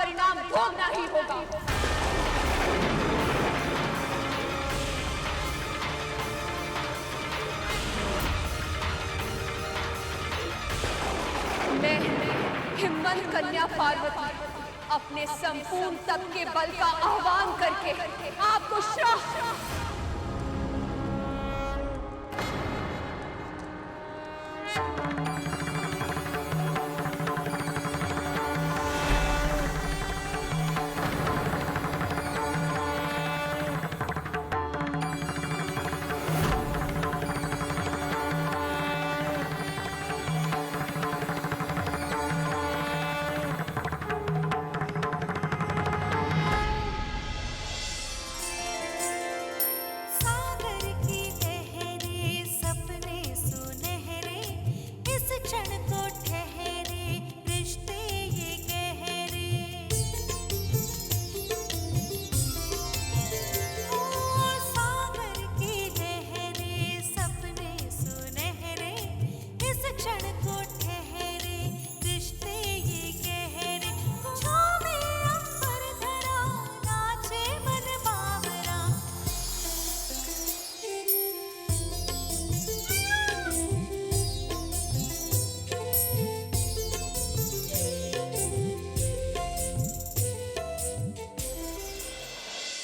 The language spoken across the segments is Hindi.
परिणाम भोगना ही होगा। मैं हिम्मत कन्या पार्वती अपने संपूर्ण तप के बल का आह्वान करके आपको श्राप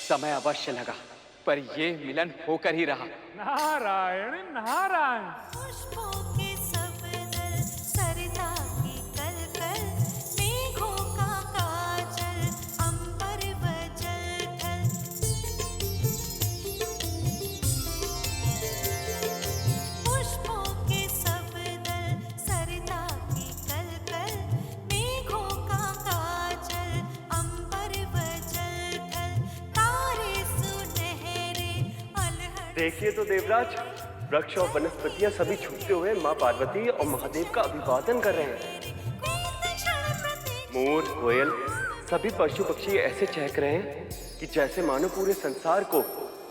समय अवश्य लगा, पर ये मिलन होकर ही रहा। नारायण नारायण। पुष्पों के सब दल, सरिता की कलकल, मेघों का काजल, अंबर व जल थल। पुष्पों के सब दल, सरिता की कलकल, मेघों का काजल, अंबर व जल थल। तारे सुनहरे अलहड़। देखिए तो देवराज, वृक्ष और वनस्पतियां सभी छूटते हुए माँ पार्वती और महादेव का अभिवादन कर रहे हैं। मोर, कोयल, सभी पशु पक्षी ऐसे चहक रहे हैं कि जैसे मानो पूरे संसार को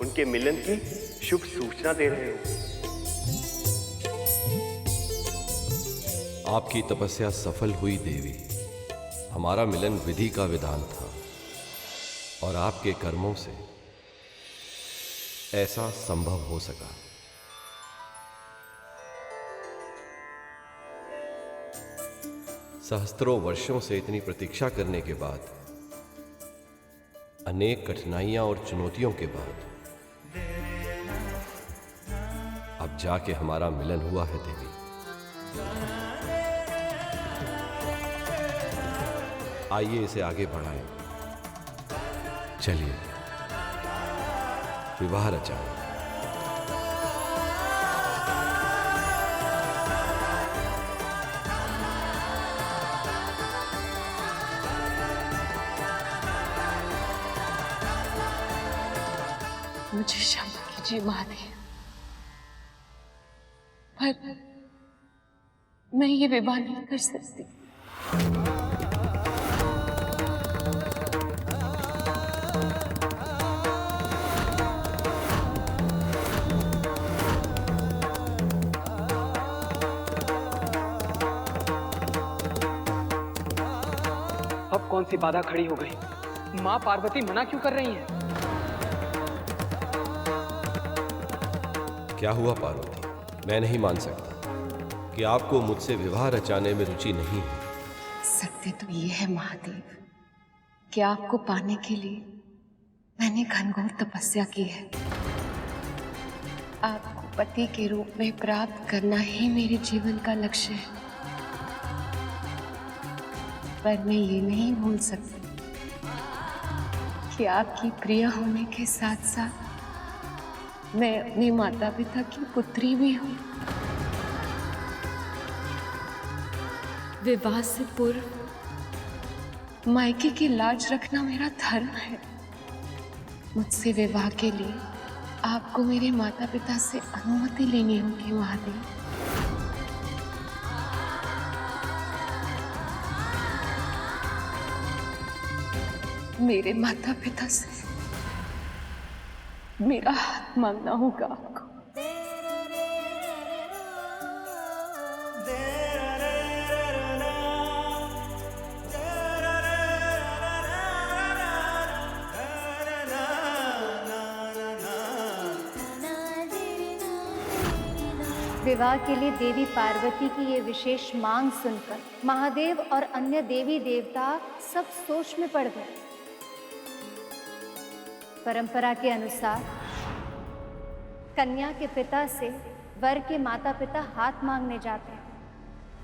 उनके मिलन की शुभ सूचना दे रहे हैं। आपकी तपस्या सफल हुई देवी। हमारा मिलन विधि का विधान था और आपके कर्मों से ऐसा संभव हो सका। सहस्त्रों वर्षों से इतनी प्रतीक्षा करने के बाद, अनेक कठिनाइयां और चुनौतियों के बाद अब जाके हमारा मिलन हुआ है देवी। आइए इसे आगे बढ़ाएं। चलिए विवाह रचाएं। मुझे क्षमा कीजिए महादेव, पर मैं ये विवाह नहीं कर सकती। अब कौन सी बाधा खड़ी हो गई? माँ पार्वती मना क्यों कर रही हैं? क्या हुआ पार्वती? मैं नहीं मान सकता कि आपको मुझसे विवाह रचाने में रुचि नहीं है। सत्य तो ये है महादेव कि आपको पाने के लिए मैंने घनघोर तपस्या की है। आपको पति के रूप में प्राप्त करना ही मेरे जीवन का लक्ष्य है। पर मैं ये नहीं भूल सकती कि आपकी प्रिय होने के साथ साथ मैं अपने माता पिता की पुत्री भी हूँ। विवाह से पूर्व मायके की लाज रखना मेरा धर्म है। मुझसे विवाह के लिए आपको मेरे माता पिता से अनुमति लेनी होगी महादेव। मेरे माता पिता से मेरा हाथ मांगना होगा आपको। विवाह के लिए देवी पार्वती की ये विशेष मांग सुनकर महादेव और अन्य देवी देवता सब सोच में पड़ गए। परंपरा के अनुसार कन्या के पिता से वर के माता पिता हाथ मांगने जाते हैं,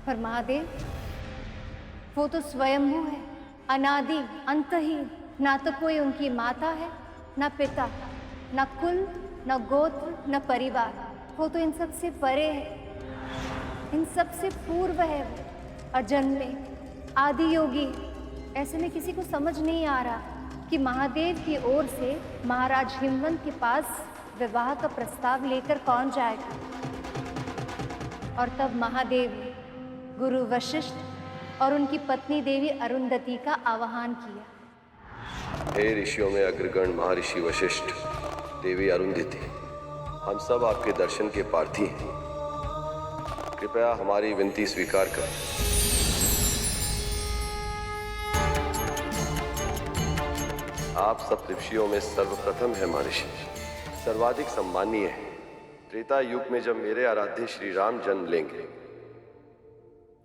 पर महादेव वो तो स्वयंभू है, अनादि अंतहीन। ना तो कोई उनकी माता है, ना पिता, ना कुल, ना गोत्र, ना परिवार। वो तो इन सब से परे है, इन सब से पूर्व है वो, अजन्मे, आदि योगी। ऐसे में किसी को समझ नहीं आ रहा कि महादेव की ओर से महाराज हिमवंत के पास विवाह का प्रस्ताव लेकर कौन जाएगा। और तब महादेव ने गुरु वशिष्ठ और उनकी पत्नी देवी अरुंधति का आवाहन किया। हे ऋषियों में अग्रगण महर्षि वशिष्ठ, देवी अरुंधति, हम सब आपके दर्शन के प्रार्थी हैं। कृपया हमारी विनती स्वीकार करें। आप सब ऋषियों में सर्वप्रथम है महर्षि, सर्वाधिक सम्मानीय है। त्रेता युग में जब मेरे आराध्य श्री राम जन्म लेंगे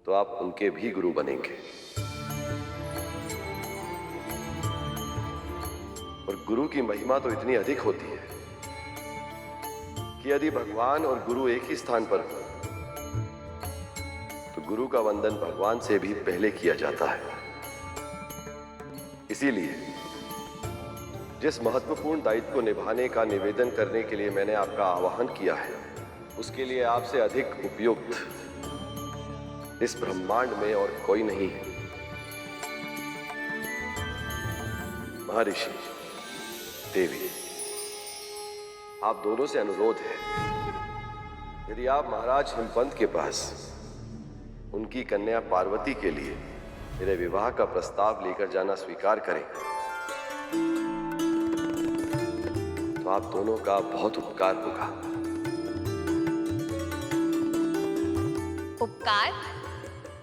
तो आप उनके भी गुरु बनेंगे। और गुरु की महिमा तो इतनी अधिक होती है कि यदि भगवान और गुरु एक ही स्थान पर हो तो गुरु का वंदन भगवान से भी पहले किया जाता है। इसीलिए जिस महत्वपूर्ण दायित्व को निभाने का निवेदन करने के लिए मैंने आपका आह्वान किया है, उसके लिए आपसे अधिक उपयुक्त इस ब्रह्मांड में और कोई नहीं है। महर्षि, देवी, आप दोनों से अनुरोध है, यदि आप महाराज हिमवंत के पास उनकी कन्या पार्वती के लिए मेरे विवाह का प्रस्ताव लेकर जाना स्वीकार करें तो आप दोनों का बहुत उपकार होगा। उपकार?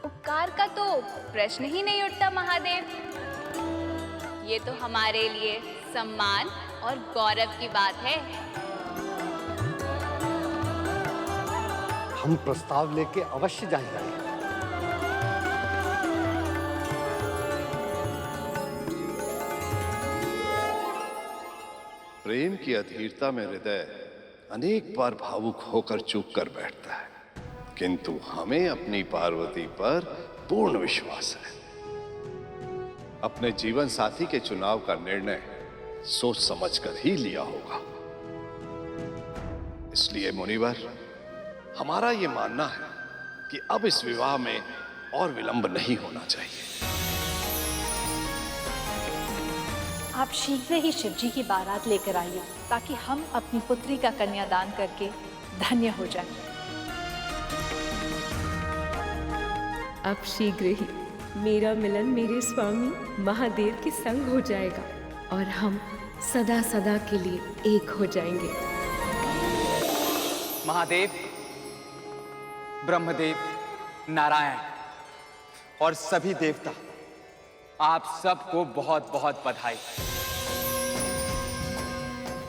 उपकार का तो प्रश्न ही नहीं उठता महादेव। ये तो हमारे लिए सम्मान और गौरव की बात है। हम प्रस्ताव लेके अवश्य जाएंगे। प्रेम की अधीरता में हृदय अनेक बार भावुक होकर चूक कर बैठता है, किंतु हमें अपनी पार्वती पर पूर्ण विश्वास है। अपने जीवन साथी के चुनाव का निर्णय सोच समझकर ही लिया होगा। इसलिए मुनिवर, हमारा यह मानना है कि अब इस विवाह में और विलंब नहीं होना चाहिए। आप शीघ्र ही शिवजी की बारात लेकर आइए ताकि हम अपनी पुत्री का कन्यादान करके धन्य हो जाएं। अब शीघ्र ही मेरा मिलन मेरे स्वामी महादेव के संग हो जाएगा और हम सदा सदा के लिए एक हो जाएंगे। महादेव, ब्रह्मदेव, नारायण और सभी देवता, आप सबको बहुत बहुत बधाई।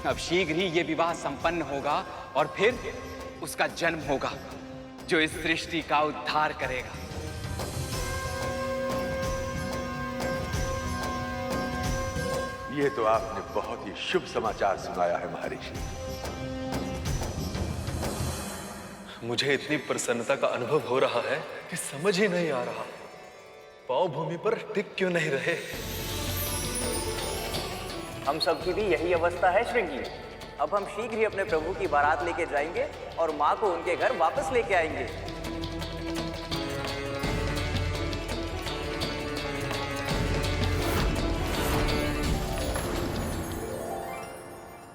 अब शीघ्र ही ये विवाह संपन्न होगा और फिर उसका जन्म होगा जो इस सृष्टि का उद्धार करेगा। ये तो आपने बहुत ही शुभ समाचार सुनाया है महर्षि। मुझे इतनी प्रसन्नता का अनुभव हो रहा है कि समझ ही नहीं आ रहा, पांव भूमि पर टिक क्यों नहीं रहे। हम सबकी भी यही अवस्था है श्रृंगी। अब हम शीघ्र ही अपने प्रभु की बारात लेके जाएंगे और माँ को उनके घर वापस लेके आएंगे।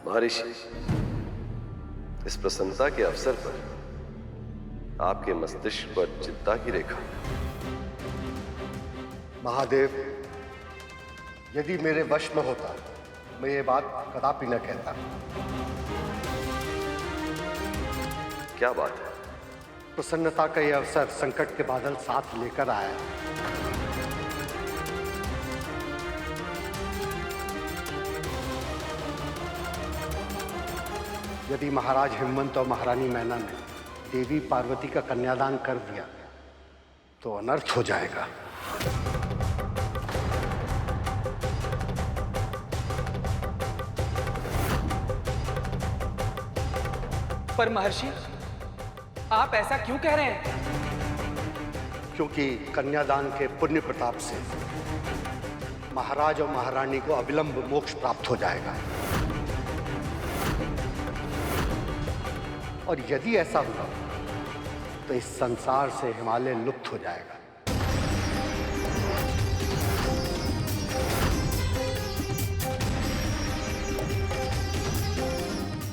महर्षि, इस प्रसन्नता के अवसर पर आपके मस्तिष्क पर चिंता की रेखा। महादेव, यदि मेरे वश में होता मैं ये बात कदापि न कहता। क्या बात है? प्रसन्नता का यह अवसर संकट के बादल साथ लेकर आया। यदि महाराज हिमवंत और महारानी मैना ने देवी पार्वती का कन्यादान कर दिया तो अनर्थ हो जाएगा। पर महर्षि, आप ऐसा क्यों कह रहे हैं? क्योंकि कन्यादान के पुण्य प्रताप से महाराज और महारानी को अविलंब मोक्ष प्राप्त हो जाएगा। और यदि ऐसा हुआ तो इस संसार से हिमालय लुप्त हो जाएगा।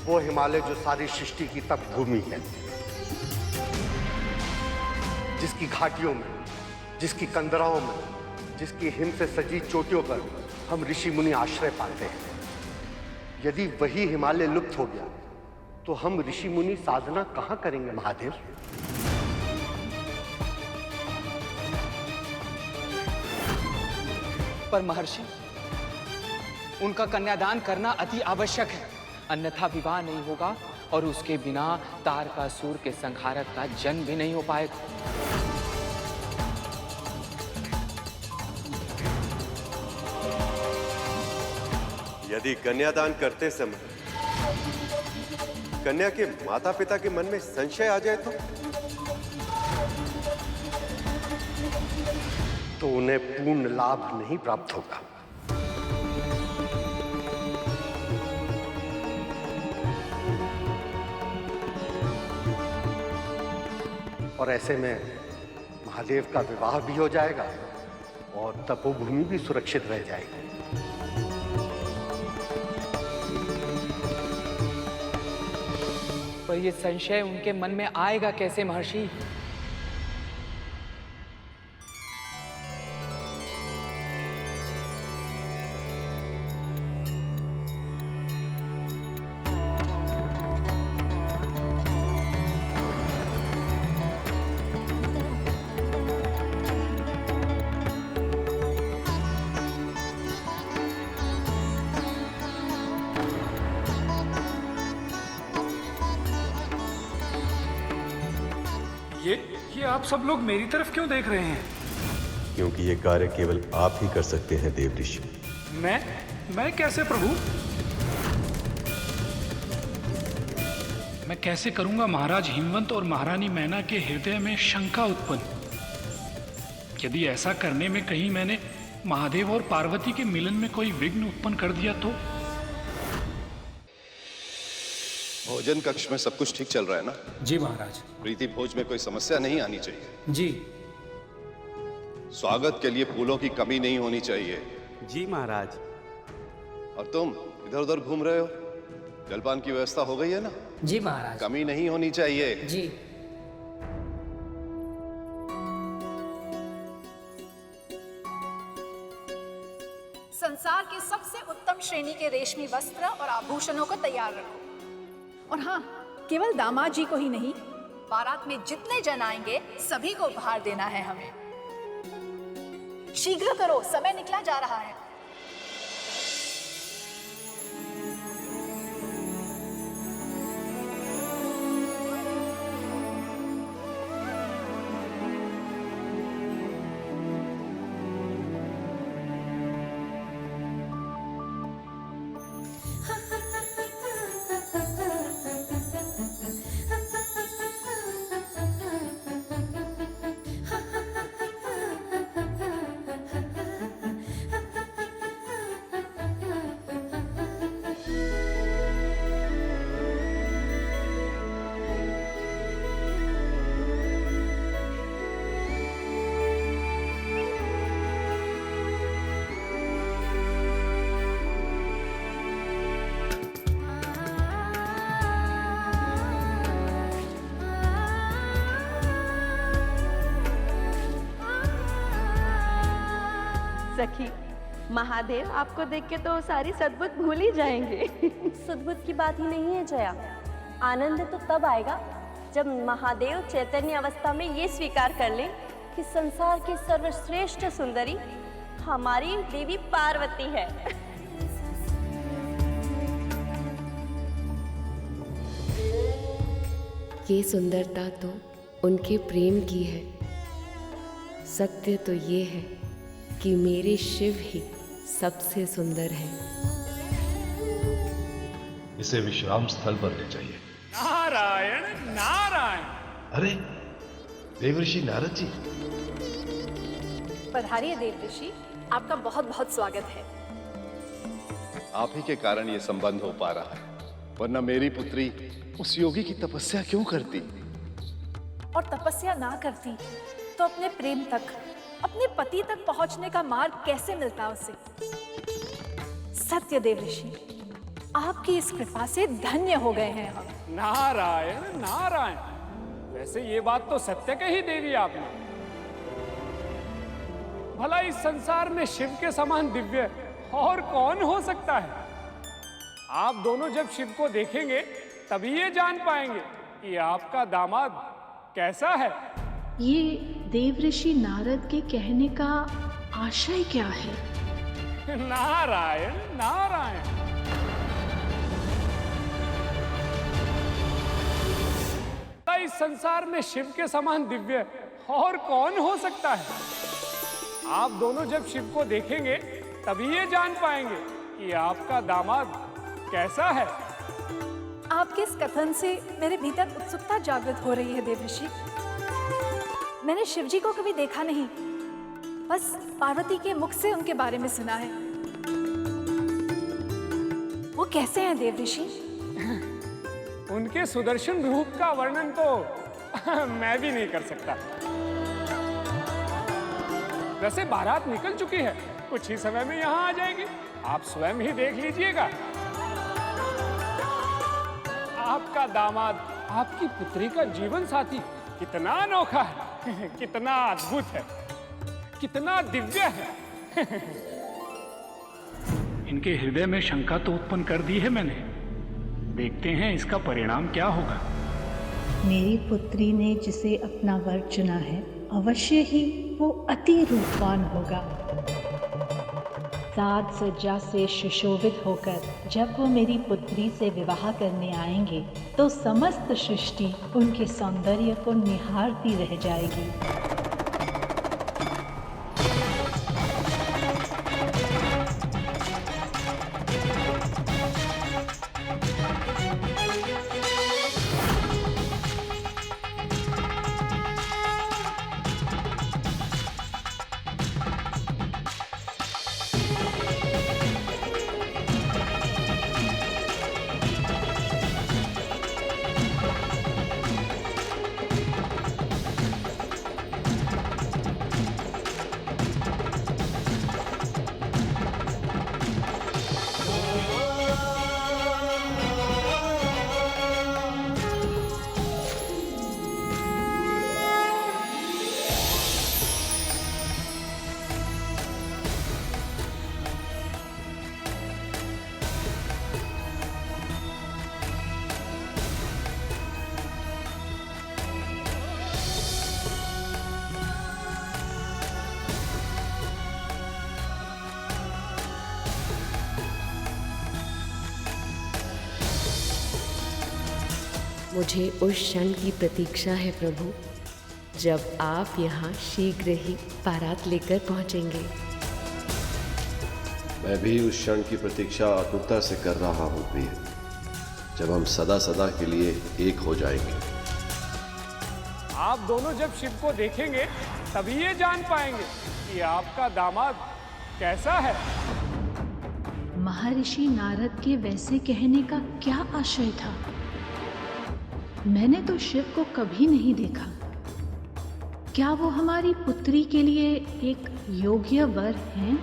वो हिमालय जो सारी सृष्टि की तप भूमि है, जिसकी घाटियों में, जिसकी कंदराओं में, जिसकी हिम से सजी चोटियों पर हम ऋषि मुनि आश्रय पाते हैं। यदि वही हिमालय लुप्त हो गया तो हम ऋषि मुनि साधना कहां करेंगे महादेव? पर महर्षि, उनका कन्यादान करना अति आवश्यक है, अन्यथा विवाह नहीं होगा और उसके बिना तारकासुर के संहारक का जन्म भी नहीं हो पाएगा। यदि कन्यादान करते समय कन्या के माता पिता के मन में संशय आ जाए तो उन्हें पूर्ण लाभ नहीं प्राप्त होगा। और ऐसे में महादेव का विवाह भी हो जाएगा और तपोभूमि भी सुरक्षित रह जाएगी। पर ये संशय उनके मन में आएगा कैसे महर्षि? ये आप सब लोग मेरी तरफ क्यों देख रहे हैं? क्योंकि ये कार्य केवल आप ही कर सकते हैं देव ऋषि। मैं कैसे प्रभु? मैं कैसे करूंगा महाराज हिमवंत और महारानी मैना के हृदय में शंका उत्पन्न। यदि ऐसा करने में कहीं मैंने महादेव और पार्वती के मिलन में कोई विघ्न उत्पन्न कर दिया तो? भोजन कक्ष में सब कुछ ठीक चल रहा है ना? जी महाराज। प्रीति भोज में कोई समस्या नहीं आनी चाहिए। जी। स्वागत के लिए फूलों की कमी नहीं होनी चाहिए। जी महाराज। और तुम इधर उधर घूम रहे हो, जलपान की व्यवस्था हो गई है ना? जी महाराज। कमी नहीं होनी चाहिए। जी। संसार के सबसे उत्तम श्रेणी के रेशमी वस्त्र और आभूषणों को तैयार रखो। और हाँ, केवल दामाद जी को ही नहीं, बारात में जितने जन आएंगे सभी को उपहार देना है हमें। शीघ्र करो, समय निकला जा रहा है। सखी, महादेव आपको देख के तो सारी सद्बुद्ध भूल ही जाएंगे। सद्बुद्ध की बात ही नहीं है जया। आनंद तो तब आएगा जब महादेव चैतन्य अवस्था में ये स्वीकार कर ले कि संसार की सर्वश्रेष्ठ सुंदरी हमारी देवी पार्वती है। ये सुंदरता तो उनके प्रेम की है। सत्य तो ये है कि मेरे शिव ही सबसे सुंदर हैं। इसे विश्राम स्थल पर ले जाइए। नारायण नारायण। अरे देवऋषि नारद जी। पधारिए देवऋषि, आपका बहुत बहुत स्वागत है। आप ही के कारण ये संबंध हो पा रहा है, वरना मेरी पुत्री उस योगी की तपस्या क्यों करती? और तपस्या ना करती तो अपने प्रेम तक, अपने पति तक पहुंचने का मार्ग कैसे मिलता उसे? सत्य देवऋषि, आपकी इस कृपा से धन्य हो गए हैं हम। नारायण नारायण। वैसे ये बात तो सत्य कही देवी आपने। भला इस संसार में शिव के समान दिव्य और कौन हो सकता है? आप दोनों जब शिव को देखेंगे तभी ये जान पाएंगे कि आपका दामाद कैसा है। ये देवऋषि नारद के कहने का आशय क्या है? नारायण नारायण। इस संसार में शिव के समान दिव्य और कौन हो सकता है? आप दोनों जब शिव को देखेंगे तभी ये जान पाएंगे कि आपका दामाद कैसा है। आपके इस कथन से मेरे भीतर उत्सुकता जागृत हो रही है देवऋषि। मैंने शिवजी को कभी देखा नहीं, बस पार्वती के मुख से उनके बारे में सुना है। वो कैसे हैं देवऋषि? उनके सुदर्शन रूप का वर्णन तो मैं भी नहीं कर सकता। वैसे बारात निकल चुकी है, कुछ ही समय में यहाँ आ जाएगी। आप स्वयं ही देख लीजिएगा। आपका दामाद, आपकी पुत्री का जीवन साथी कितना अनोखा है, कितना अद्भुत है, कितना दिव्य है। इनके हृदय में शंका तो उत्पन्न कर दी है मैंने। देखते हैं इसका परिणाम क्या होगा। मेरी पुत्री ने जिसे अपना वर चुना है, अवश्य ही वो अति रूपवान होगा। साज सज्जा से सुशोभित होकर जब वो मेरी पुत्री से विवाह करने आएंगे तो समस्त सृष्टि उनके सौंदर्य को निहारती रह जाएगी। मुझे उस क्षण की प्रतीक्षा है प्रभु, जब आप यहाँ शीघ्र ही बारात लेकर पहुँचेंगे। मैं भी उस क्षण की प्रतीक्षा आतुरता से कर रहा हूँ प्रिय, जब हम सदा सदा के लिए एक हो जाएंगे। आप दोनों जब शिव को देखेंगे तभी ये जान पाएंगे कि आपका दामाद कैसा है। महर्षि नारद के वैसे कहने का क्या आशय था? मैंने तो शिव को कभी नहीं देखा। क्या वो हमारी पुत्री के लिए एक योग्य वर हैं?